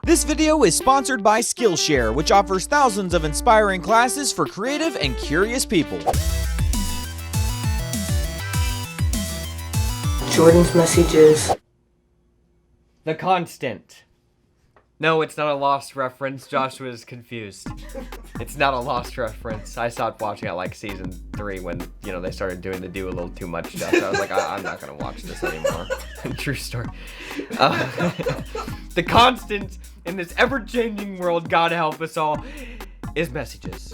This video is sponsored by Skillshare, which offers thousands of inspiring classes for creative and curious people. Jordan's messages. The Constant. No, it's not a Lost reference. Josh was confused. It's not a Lost reference. I stopped watching at like season 3 when, they started doing a little too much stuff. So I was like, I'm not going to watch this anymore. True story. The constant in this ever-changing world, God help us all, is messages.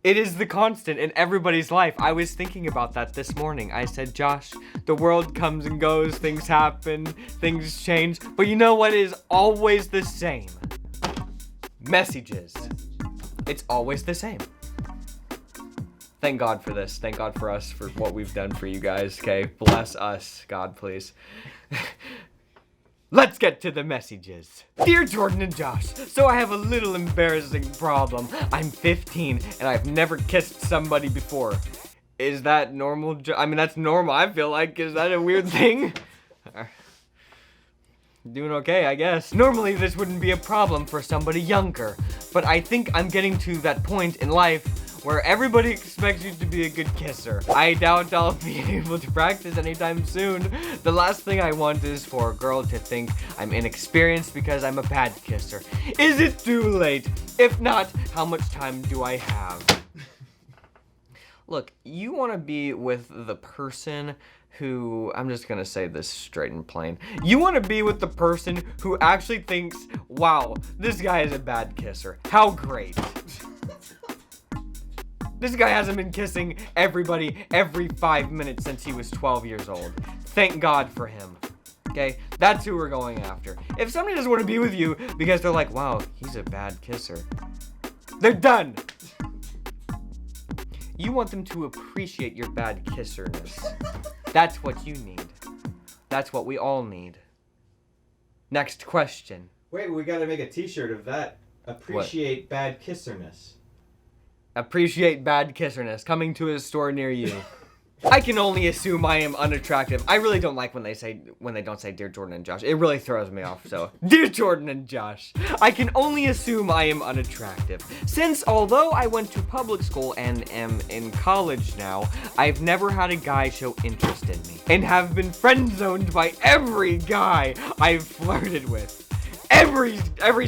It is the constant in everybody's life. I was thinking about that this morning. I said, Josh, the world comes and goes, things happen, things change, but you know what is always the same? Messages. It's always the same. Thank God for this. Thank God for us, for what we've done for you guys, okay? Bless us, God, please. Let's get to the messages. Dear Jordan and Josh, so I have a little embarrassing problem. I'm 15 and I've never kissed somebody before. Is that normal? I mean, that's normal, I feel like. Is that a weird thing? Doing okay, I guess. Normally this wouldn't be a problem for somebody younger, but I think I'm getting to that point in life where everybody expects you to be a good kisser. I doubt I'll be able to practice anytime soon. The last thing I want is for a girl to think I'm inexperienced because I'm a bad kisser. Is it too late? If not, how much time do I have? Look, you want to be with the person who, I'm just gonna say this straight and plain. You want to be with the person who actually thinks, wow, this guy is a bad kisser. How great. This guy hasn't been kissing everybody every 5 minutes since he was 12 years old. Thank God for him. Okay? That's who we're going after. If somebody doesn't want to be with you because they're like, wow, he's a bad kisser, they're done. You want them to appreciate your bad kisserness. That's what you need. That's what we all need. Next question. Wait, we gotta make a t-shirt of that. Appreciate bad kisserness. Appreciate bad kisserness, coming to a store near you. I can only assume I am unattractive. I really don't like when they don't say Dear Jordan and Josh. It really throws me off, so. Dear Jordan and Josh, I can only assume I am unattractive. Since although I went to public school and am in college now, I've never had a guy show interest in me. And have been friend-zoned by every guy I've flirted with. Every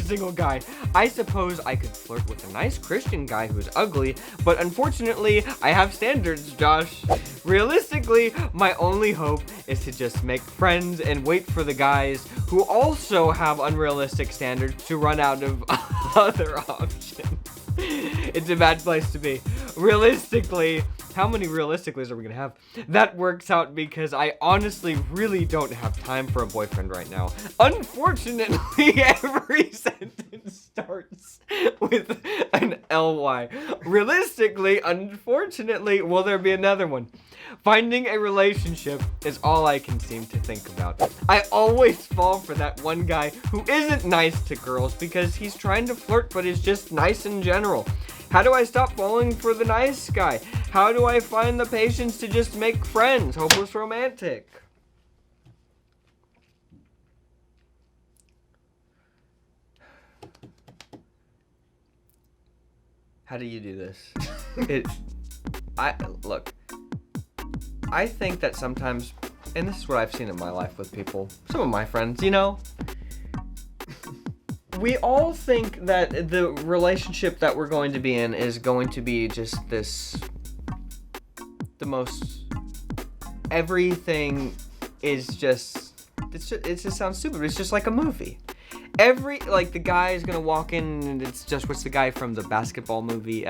single guy. I suppose I could flirt with a nice Christian guy who's ugly, but unfortunately, I have standards, Josh. Realistically, my only hope is to just make friends and wait for the guys who also have unrealistic standards to run out of other options. It's a bad place to be. Realistically, how many realisticallys are we gonna have? That works out because I honestly really don't have time for a boyfriend right now. Unfortunately, every sentence starts with an ly. Realistically, unfortunately, will there be another one? Finding a relationship is all I can seem to think about. I always fall for that one guy who isn't nice to girls because he's trying to flirt but is just nice in general. How do I stop falling for the nice guy? How do I find the patience to just make friends? Hopeless romantic. How do you do this? Look, I think that sometimes, and this is what I've seen in my life with people, some of my friends, we all think that the relationship that we're going to be in is going to be just the most, everything is just, it just sounds stupid, but it's just like a movie. The guy is gonna walk in and it's just, what's the guy from the basketball movie?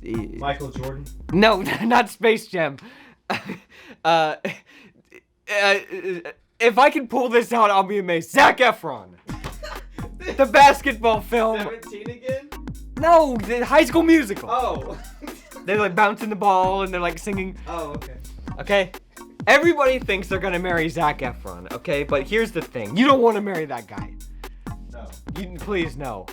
Michael Jordan? No, not Space Jam. If I can pull this out, I'll be amazed. Zac Efron. The basketball film. 17 again? No, the High School Musical. Oh. They're like bouncing the ball and they're like singing. Oh, okay. Okay? Everybody thinks they're gonna marry Zac Efron, okay? But here's the thing. You don't want to marry that guy. No. Please, no.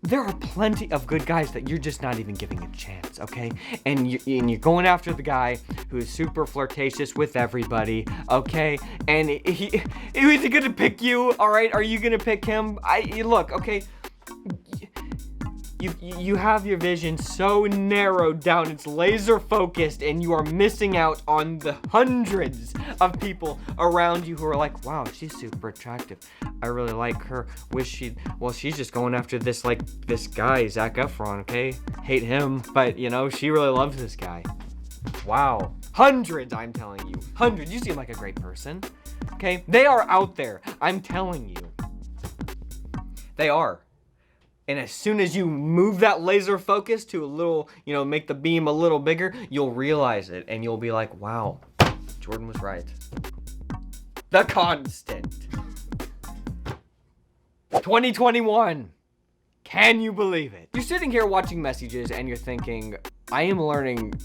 there are plenty of good guys that you're just not even giving a chance, okay? And you're going after the guy who's super flirtatious with everybody, okay? And he's gonna pick you, all right? Are you gonna pick him? Look, okay? You have your vision so narrowed down, it's laser focused, and you are missing out on the hundreds of people around you who are like, wow, she's super attractive. I really like her. She's just going after this guy, Zac Efron, okay? Hate him, but she really loves this guy. Wow. Hundreds, I'm telling you. Hundreds. You seem like a great person, okay? They are out there, I'm telling you. They are. And as soon as you move that laser focus to a little, make the beam a little bigger, you'll realize it. And you'll be like, wow, Jordan was right. The Constant. 2021. Can you believe it? You're sitting here watching messages and you're thinking, I am learning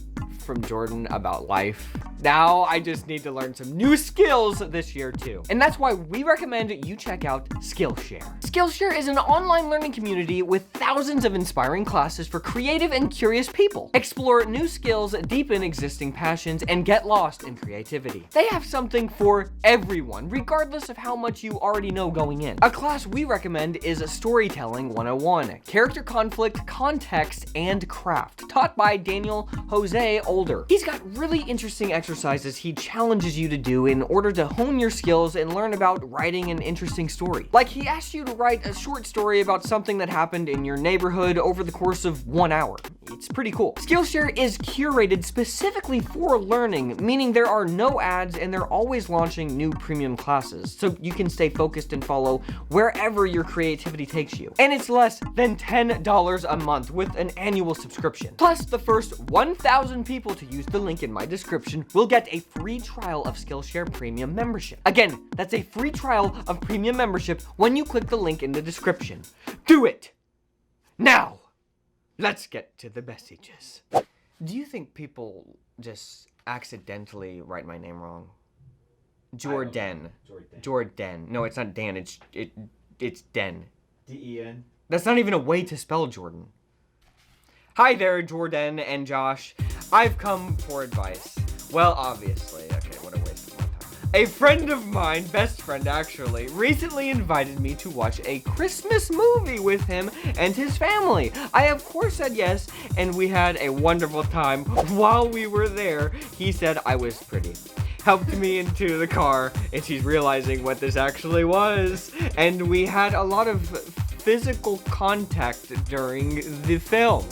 from Jordan about life. Now I just need to learn some new skills this year too. And that's why we recommend you check out Skillshare. Skillshare is an online learning community with thousands of inspiring classes for creative and curious people. Explore new skills, deepen existing passions, and get lost in creativity. They have something for everyone, regardless of how much you already know going in. A class we recommend is Storytelling 101, Character Conflict, Context, and Craft, taught by Daniel Jose Older. He's got really interesting exercises he challenges you to do in order to hone your skills and learn about writing an interesting story. Like, he asks you to write a short story about something that happened in your neighborhood over the course of 1 hour. It's pretty cool. Skillshare is curated specifically for learning, meaning there are no ads and they're always launching new premium classes, so you can stay focused and follow wherever your creativity takes you. And it's less than $10 a month with an annual subscription. Plus, the first 1,000 people to use the link in my description will get a free trial of Skillshare Premium membership. Again, that's a free trial of Premium membership when you click the link in the description. Do it! Now! Let's get to the messages. Do you think people just accidentally write my name wrong? Jordan. Jordan. No, it's not Dan. It's Den. D-E-N. That's not even a way to spell Jordan. Hi there, Jordan and Josh. I've come for advice. Well, obviously. Okay, what a waste of my time. A friend of mine, best friend actually, recently invited me to watch a Christmas movie with him and his family. I of course said yes, and we had a wonderful time. While we were there, he said I was pretty. Helped me into the car, and she's realizing what this actually was. And we had a lot of physical contact during the film.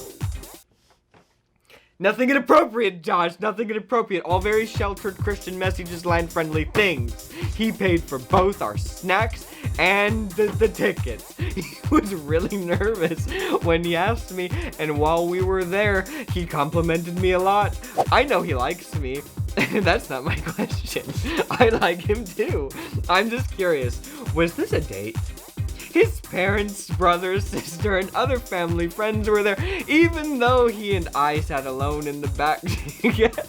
Nothing inappropriate, Josh. Nothing inappropriate. All very sheltered Christian messages, land-friendly things. He paid for both our snacks and the tickets. He was really nervous when he asked me, and while we were there, he complimented me a lot. I know he likes me. That's not my question. I like him too. I'm just curious. Was this a date? His parents, brother, sister, and other family friends were there, even though he and I sat alone in the back together.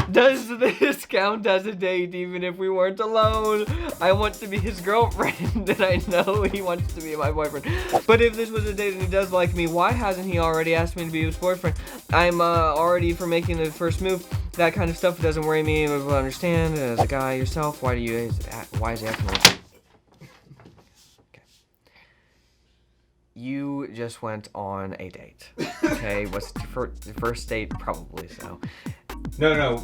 Does this count as a date, even if we weren't alone? I want to be his girlfriend, and I know he wants to be my boyfriend. But if this was a date and he does like me, why hasn't he already asked me to be his boyfriend? I'm already for making the first move. That kind of stuff doesn't worry me. I understand. As a guy yourself, why is he acting like that? Okay. You just went on a date. Okay, what's the first date? Probably so. No,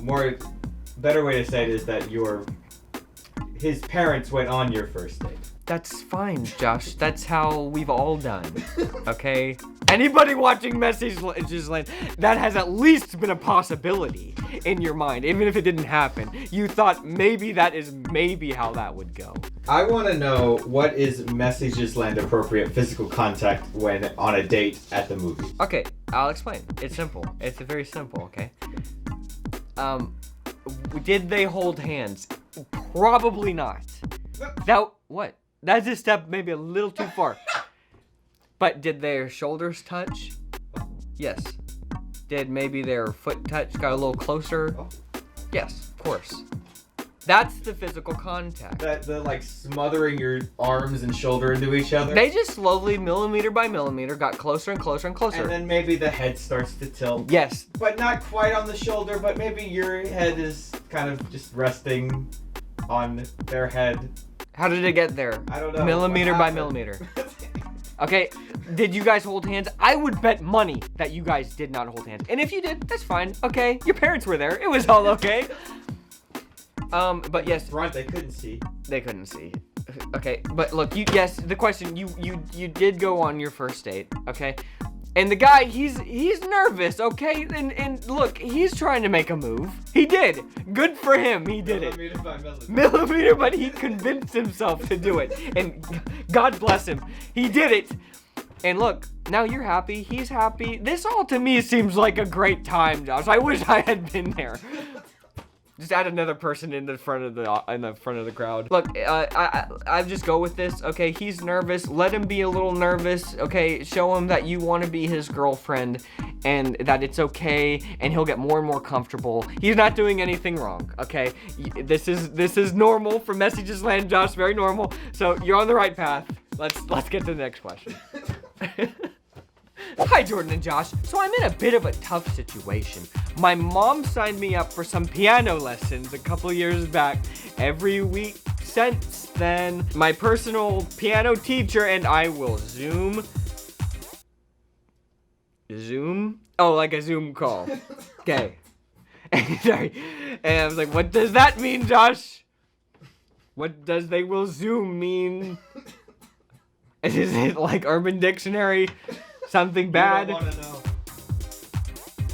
better way to say it is that his parents went on your first date. That's fine, Josh. That's how we've all done. Okay? Anybody watching Messages Land, that has at least been a possibility in your mind. Even if it didn't happen, you thought maybe that is maybe how that would go. I want to know, what is Messages Land appropriate physical contact when on a date at the movie? Okay, I'll explain. It's simple. It's very simple, okay? Did they hold hands? Probably not. What? That's a step maybe a little too far. But did their shoulders touch? Yes. Did maybe their foot touch, got a little closer? Yes, of course. That's the physical contact. The like smothering your arms and shoulder into each other. They just slowly, millimeter by millimeter, got closer and closer and closer. And then maybe the head starts to tilt. Yes. But not quite on the shoulder, but maybe your head is kind of just resting on their head. How did it get there? I don't know. Millimeter by millimeter. Okay, did you guys hold hands? I would bet money that you guys did not hold hands. And if you did, that's fine. Okay, your parents were there. It was all okay. But yes. Front, they couldn't see. They couldn't see. Okay, but look, yes, the question, you did go on your first date, okay? And the guy, he's nervous, okay? And look, he's trying to make a move. He did. Good for him. He did it. Millimeter by millimeter. Millimeter, but he convinced himself to do it. And God bless him. He did it. And look, now you're happy. He's happy. This all to me seems like a great time, Josh. I wish I had been there. Just add another person in the front of the crowd. Look, I just go with this. Okay, he's nervous. Let him be a little nervous. Okay, show him that you want to be his girlfriend, and that it's okay. And he'll get more and more comfortable. He's not doing anything wrong. Okay, this is normal for Messages Land, Josh. Very normal. So you're on the right path. Let's get to the next question. Hi, Jordan and Josh. So I'm in a bit of a tough situation. My mom signed me up for some piano lessons a couple years back. Every week since then, my personal piano teacher and I will Zoom? Oh, like a Zoom call. Okay. Sorry. And I was like, what does that mean, Josh? What does they will Zoom mean? Is it like Urban Dictionary? Something bad? You don't want to know.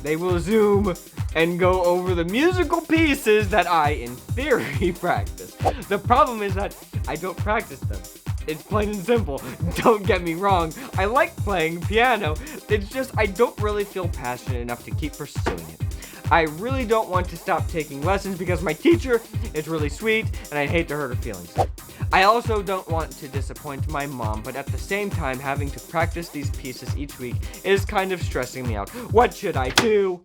They will Zoom and go over the musical pieces that I, in theory, practice. The problem is that I don't practice them. It's plain and simple. Don't get me wrong. I like playing piano. It's just I don't really feel passionate enough to keep pursuing it. I really don't want to stop taking lessons because my teacher is really sweet and I'd hate to hurt her feelings. I also don't want to disappoint my mom, but at the same time, having to practice these pieces each week is kind of stressing me out. What should I do?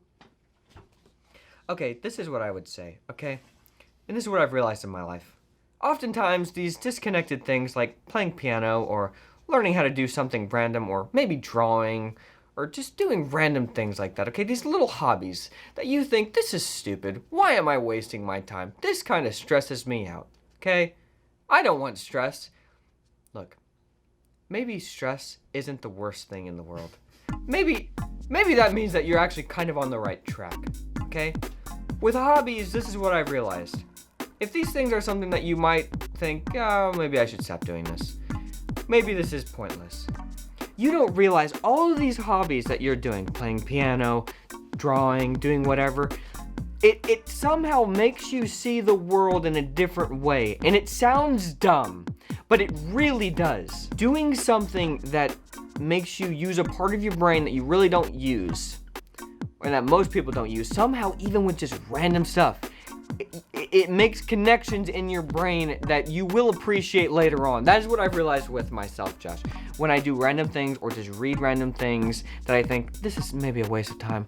Okay, this is what I would say, okay? And this is what I've realized in my life. Oftentimes, these disconnected things like playing piano or learning how to do something random or maybe drawing or just doing random things like that, okay? These little hobbies that you think, this is stupid. Why am I wasting my time? This kind of stresses me out, okay? I don't want stress. Look, maybe stress isn't the worst thing in the world. Maybe that means that you're actually kind of on the right track, okay? With hobbies, this is what I've realized. If these things are something that you might think, oh, maybe I should stop doing this. Maybe this is pointless. You don't realize all of these hobbies that you're doing, playing piano, drawing, doing whatever, it somehow makes you see the world in a different way. And it sounds dumb, but it really does. Doing something that makes you use a part of your brain that you really don't use, or that most people don't use, somehow even with just random stuff, it makes connections in your brain that you will appreciate later on. That is what I've realized with myself, Josh. When I do random things or just read random things that I think, this is maybe a waste of time,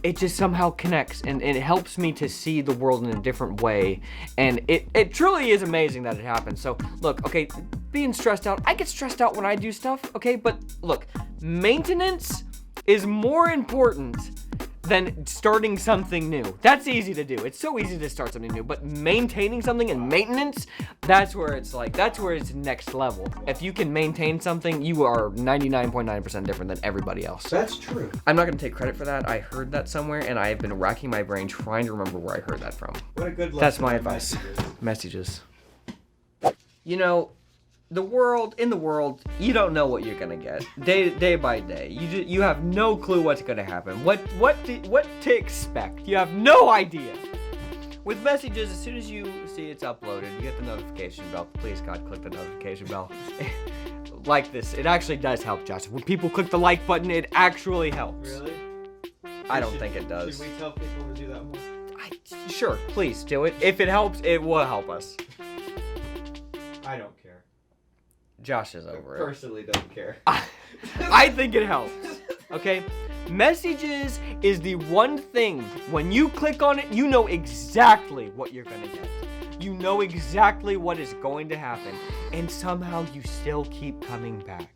it just somehow connects and it helps me to see the world in a different way. And it truly is amazing that it happens. So look, okay, being stressed out, I get stressed out when I do stuff, okay? But look, maintenance is more important than starting something new. That's easy to do. It's so easy to start something new, but maintaining something and maintenance, that's where it's next level. If you can maintain something, you are 99.9% different than everybody else. That's true. I'm not gonna take credit for that. I heard that somewhere and I've been racking my brain trying to remember where I heard that from. What a good lesson. That's my advice. Messages. You know, in the world, you don't know what you're gonna get day by day. You have no clue what's gonna happen. What to expect? You have no idea. With Messages, as soon as you see it's uploaded, you get the notification bell. Please, God, click the notification bell. Like this, it actually does help, Josh. When people click the like button, it actually helps. Really? I don't think it does. Should we tell people to do that more? Sure, please do it. If it helps, it will help us. I don't care. Josh is over it. Personally don't care. I think it helps. Okay? Messages is the one thing, when you click on it, you know exactly what you're gonna get. You know exactly what is going to happen, and somehow you still keep coming back.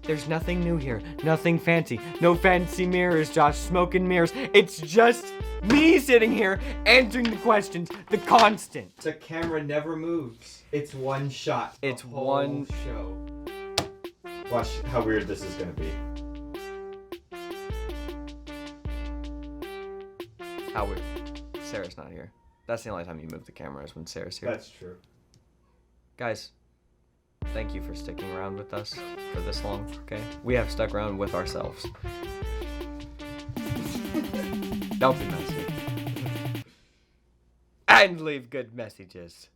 There's nothing new here, nothing fancy, no fancy mirrors, Josh, smoke and mirrors. It's just me sitting here answering the questions, the constant. The camera never moves. It's one shot. It's the whole one show. Watch how weird this is gonna be. Howard, Sarah's not here. That's the only time you move the camera is when Sarah's here. That's true. Guys, thank you for sticking around with us for this long, okay? We have stuck around with ourselves. Don't be messy. And leave good messages.